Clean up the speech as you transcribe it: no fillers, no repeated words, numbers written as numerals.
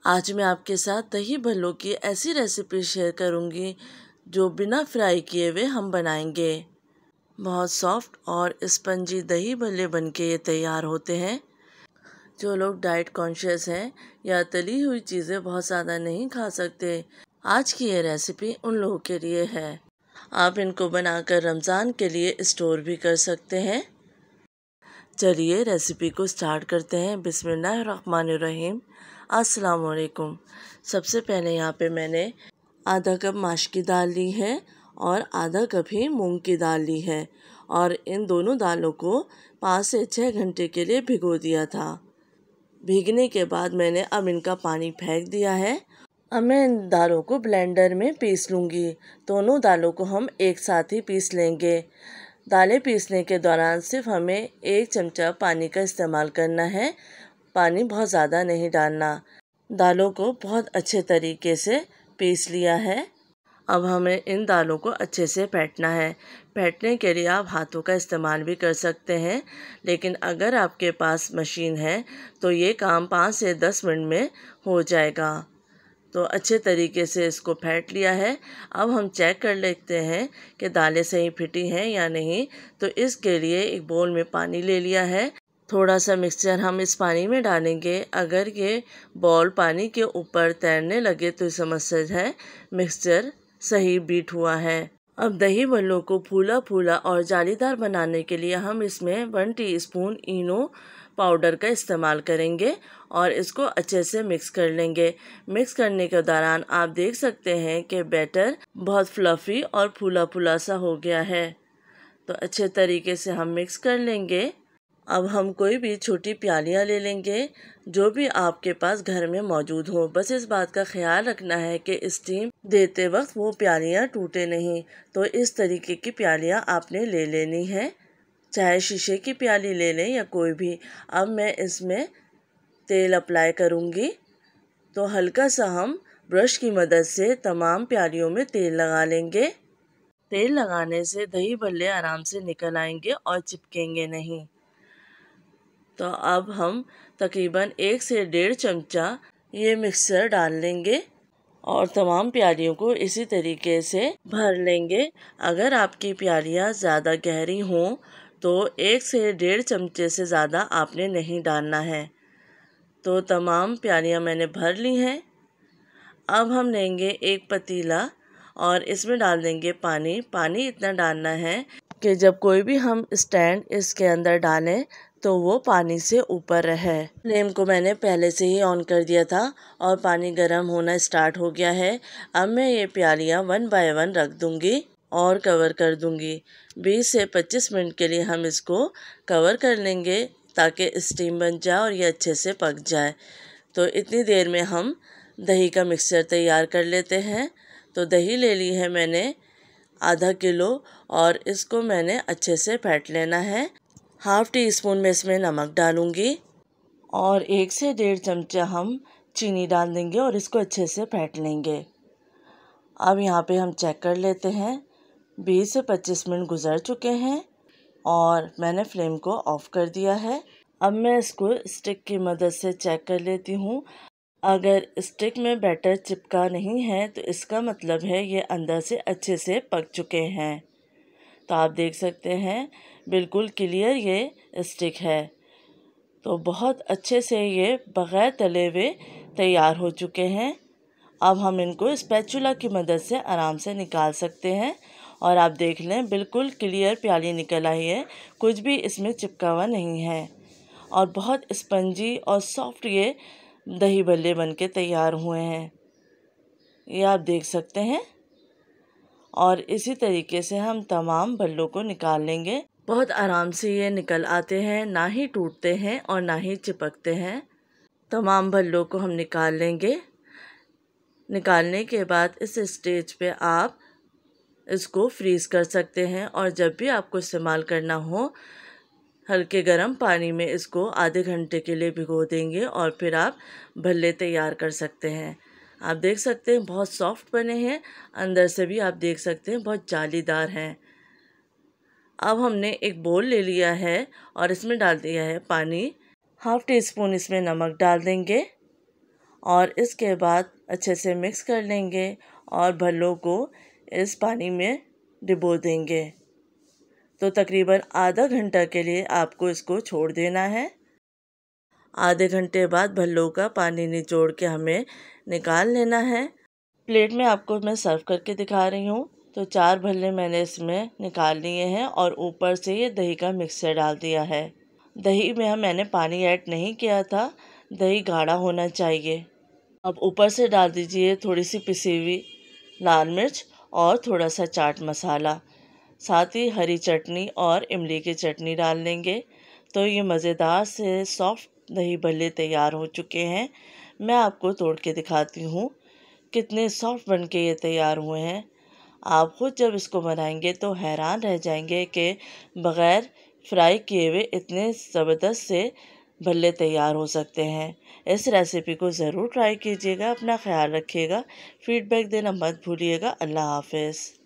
आज मैं आपके साथ दही भल्लों की ऐसी रेसिपी शेयर करूंगी जो बिना फ्राई किए हुए हम बनाएंगे। बहुत सॉफ्ट और स्पंजी दही भल्ले बनके ये तैयार होते हैं। जो लोग डाइट कॉन्शियस हैं या तली हुई चीज़ें बहुत ज़्यादा नहीं खा सकते, आज की ये रेसिपी उन लोगों के लिए है। आप इनको बनाकर रमज़ान के लिए स्टोर भी कर सकते हैं। चलिए रेसिपी को स्टार्ट करते हैं। बिस्मिल्लाहिर्रहमानिर्रहीम। अस्सलाम वालेकुम। सबसे पहले यहाँ पे मैंने आधा कप माश की दाल ली है और आधा कप ही मूंग की दाल ली है और इन दोनों दालों को 5 से 6 घंटे के लिए भिगो दिया था। भीगने के बाद मैंने अब इनका पानी फेंक दिया है। अब मैं इन दालों को ब्लेंडर में पीस लूँगी। दोनों दालों को हम एक साथ ही पीस लेंगे। दालें पीसने के दौरान सिर्फ हमें 1 चमचा पानी का इस्तेमाल करना है। पानी बहुत ज़्यादा नहीं डालना। दालों को बहुत अच्छे तरीके से पीस लिया है। अब हमें इन दालों को अच्छे से फेंटना है। फेंटने के लिए आप हाथों का इस्तेमाल भी कर सकते हैं, लेकिन अगर आपके पास मशीन है तो ये काम 5 से 10 मिनट में हो जाएगा। तो अच्छे तरीके से इसको फेंट लिया है। अब हम चेक कर लेते हैं कि दालें सही फिटी हैं या नहीं। तो इसके लिए एक बाउल में पानी ले लिया है। थोड़ा सा मिक्सचर हम इस पानी में डालेंगे। अगर ये बॉल पानी के ऊपर तैरने लगे तो समझ है मिक्सचर सही बीट हुआ है। अब दही भल्लों को फूला फूला और जालीदार बनाने के लिए हम इसमें 1 टीस्पून इनो पाउडर का इस्तेमाल करेंगे और इसको अच्छे से मिक्स कर लेंगे। मिक्स करने के दौरान आप देख सकते हैं कि बैटर बहुत फ्लफ़ी और फूला फूला सा हो गया है। तो अच्छे तरीके से हम मिक्स कर लेंगे। अब हम कोई भी छोटी प्यालियाँ ले लेंगे जो भी आपके पास घर में मौजूद हो। बस इस बात का ख्याल रखना है कि स्टीम देते वक्त वो प्यालियाँ टूटे नहीं। तो इस तरीके की प्यालियाँ आपने ले लेनी है, चाहे शीशे की प्याली ले लें या कोई भी। अब मैं इसमें तेल अप्लाई करूँगी। तो हल्का सा हम ब्रश की मदद से तमाम प्यालियों में तेल लगा लेंगे। तेल लगाने से दही भल्ले आराम से निकल आएंगे और चिपकेंगे नहीं। तो अब हम तकरीबन 1 से 1.5 चमचा ये मिक्सर डाल लेंगे और तमाम प्यालियों को इसी तरीके से भर लेंगे। अगर आपकी प्यालियाँ ज़्यादा गहरी हों तो 1 से 1.5 चमचे से ज़्यादा आपने नहीं डालना है। तो तमाम प्यालियाँ मैंने भर ली हैं। अब हम लेंगे एक पतीला और इसमें डाल देंगे पानी। पानी इतना डालना है कि जब कोई भी हम स्टैंड इसके अंदर डालें तो वो पानी से ऊपर रहे। फ्लेम को मैंने पहले से ही ऑन कर दिया था और पानी गर्म होना स्टार्ट हो गया है। अब मैं ये प्यालियाँ 1 बाय 1 रख दूँगी और कवर कर दूँगी। 20 से 25 मिनट के लिए हम इसको कवर कर लेंगे ताकि स्टीम बन जाए और ये अच्छे से पक जाए। तो इतनी देर में हम दही का मिक्सचर तैयार कर लेते हैं। तो दही ले ली है मैंने आधा किलो और इसको मैंने अच्छे से फेंट लेना है। 1/2 टीस्पून में इसमें नमक डालूंगी और 1 से 1.5 चमचा हम चीनी डाल देंगे और इसको अच्छे से फेंट लेंगे। अब यहाँ पे हम चेक कर लेते हैं। 20 से 25 मिनट गुजर चुके हैं और मैंने फ्लेम को ऑफ कर दिया है। अब मैं इसको स्टिक की मदद से चेक कर लेती हूँ। अगर स्टिक में बैटर चिपका नहीं है तो इसका मतलब है ये अंदर से अच्छे से पक चुके हैं। तो आप देख सकते हैं बिल्कुल क्लियर ये स्टिक है। तो बहुत अच्छे से ये बग़ैर तले हुए तैयार हो चुके हैं। अब हम इनको स्पैचुला की मदद से आराम से निकाल सकते हैं और आप देख लें बिल्कुल क्लियर प्याली निकल आई है, कुछ भी इसमें चिपका हुआ नहीं है और बहुत स्पंजी और सॉफ्ट ये दही भल्ले बनके तैयार हुए हैं। ये आप देख सकते हैं और इसी तरीके से हम तमाम भल्लों को निकाल लेंगे। बहुत आराम से ये निकल आते हैं, ना ही टूटते हैं और ना ही चिपकते हैं। तमाम भल्लों को हम निकाल लेंगे। निकालने के बाद इस स्टेज पे आप इसको फ्रीज़ कर सकते हैं और जब भी आपको इस्तेमाल करना हो हल्के गर्म पानी में इसको आधे घंटे के लिए भिगो देंगे और फिर आप भल्ले तैयार कर सकते हैं। आप देख सकते हैं बहुत सॉफ्ट बने हैं, अंदर से भी आप देख सकते हैं बहुत जालीदार हैं। अब हमने एक बोल ले लिया है और इसमें डाल दिया है पानी। 1/2 टीस्पून इसमें नमक डाल देंगे और इसके बाद अच्छे से मिक्स कर लेंगे और भल्लों को इस पानी में डिबो देंगे। तो तकरीबन आधा घंटा के लिए आपको इसको छोड़ देना है। आधे घंटे बाद भल्लों का पानी निचोड़ के हमें निकाल लेना है। प्लेट में आपको मैं सर्व करके दिखा रही हूँ। तो 4 भल्ले मैंने इसमें निकाल लिए हैं और ऊपर से ये दही का मिक्सचर डाल दिया है। दही में मैंने पानी ऐड नहीं किया था, दही गाढ़ा होना चाहिए। अब ऊपर से डाल दीजिए थोड़ी सी पिसी हुई लाल मिर्च और थोड़ा सा चाट मसाला, साथ ही हरी चटनी और इमली की चटनी डाल लेंगे। तो ये मज़ेदार से सॉफ्ट दही भल्ले तैयार हो चुके हैं। मैं आपको तोड़ के दिखाती हूँ कितने सॉफ्ट बन के ये तैयार हुए हैं। आप खुद जब इसको बनाएंगे तो हैरान रह जाएंगे कि बग़ैर फ्राई किए हुए इतने ज़बरदस्त से भल्ले तैयार हो सकते हैं। इस रेसिपी को ज़रूर ट्राई कीजिएगा। अपना ख्याल रखिएगा। फीडबैक देना मत भूलिएगा। अल्लाह हाफ़िज़।